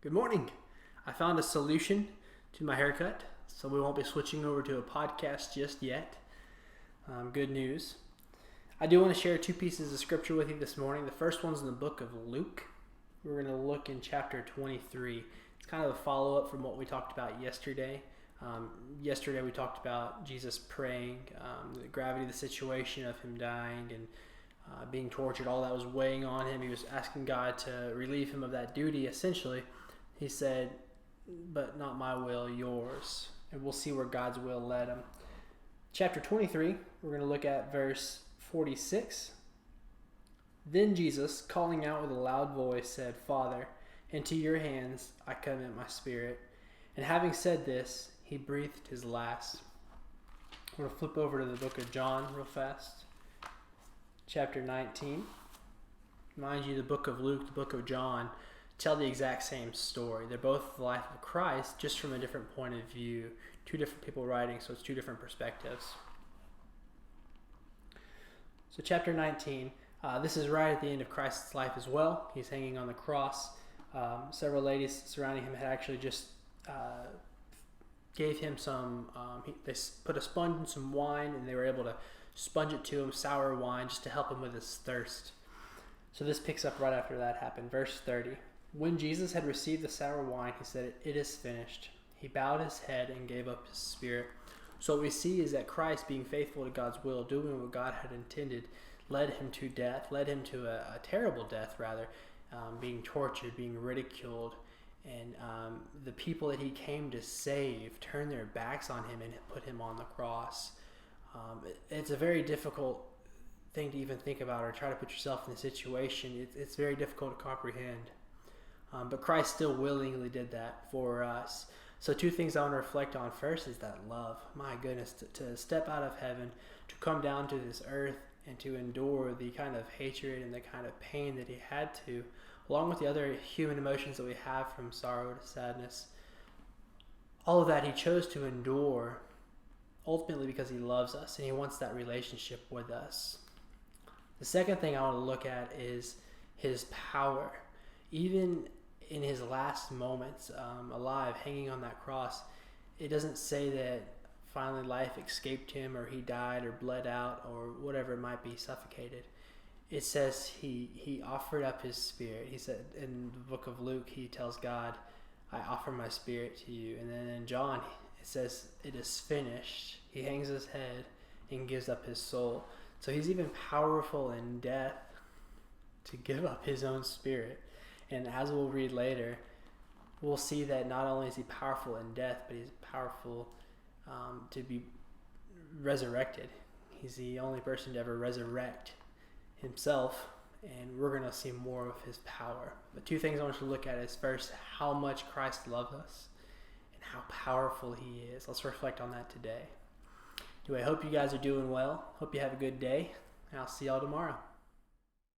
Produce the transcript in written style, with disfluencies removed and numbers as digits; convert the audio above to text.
Good morning. I found a solution to my haircut, so we won't be switching over to a podcast just yet. Good news. I do want to share two pieces of scripture with you this morning. The first one's in the book of Luke. We're going to look in chapter 23. It's kind of a follow-up from what we talked about yesterday. Yesterday we talked about Jesus praying, the gravity of the situation of him dying and being tortured, all that was weighing on him. He was asking God to relieve him of that duty, essentially. He said, but not my will, yours. And we'll see where God's will led him. Chapter 23, we're going to look at verse 46. Then Jesus, calling out with a loud voice, said, Father, into your hands I commit my spirit. And having said this, he breathed his last. We're going to flip over to the book of John real fast. Chapter 19. Mind you, the book of Luke, the book of John, tell the exact same story. They're both the life of Christ, just from a different point of view. Two different people writing, so it's two different perspectives. So chapter 19, this is right at the end of Christ's life as well. He's hanging on the cross. Several ladies surrounding him had actually just gave him some, they put a sponge in some wine, and they were able to sponge it to him, sour wine, just to help him with his thirst. So this picks up right after that happened. Verse 30. When Jesus had received the sour wine, he said, It is finished. He bowed his head and gave up his spirit. So what we see is that Christ, being faithful to God's will, doing what God had intended, led him to death, led him to a terrible death, rather, being tortured, being ridiculed. And the people that he came to save turned their backs on him and put him on the cross. It's a very difficult thing to even think about or try to put yourself in the situation. It's very difficult to comprehend. But Christ still willingly did that for us. So two things I want to reflect on. First is that love. My goodness, to step out of heaven, to come down to this earth and to endure the kind of hatred and the kind of pain that he had to, along with the other human emotions that we have from sorrow to sadness. All of that he chose to endure ultimately because he loves us and he wants that relationship with us. The second thing I want to look at is his power. Even in his last moments alive, hanging on that cross, it doesn't say that finally life escaped him or he died or bled out or whatever it might be, suffocated. It says he offered up his spirit. He said in the book of Luke, he tells God, I offer my spirit to you. And then in John, it says, it is finished. He hangs his head and gives up his soul. So he's even powerful in death to give up his own spirit. And as we'll read later, we'll see that not only is he powerful in death, but he's powerful to be resurrected. He's the only person to ever resurrect himself, and we're going to see more of his power. But two things I want you to look at is first, how much Christ loves us and how powerful he is. Let's reflect on that today. Anyway, I hope you guys are doing well. Hope you have a good day, and I'll see y'all tomorrow.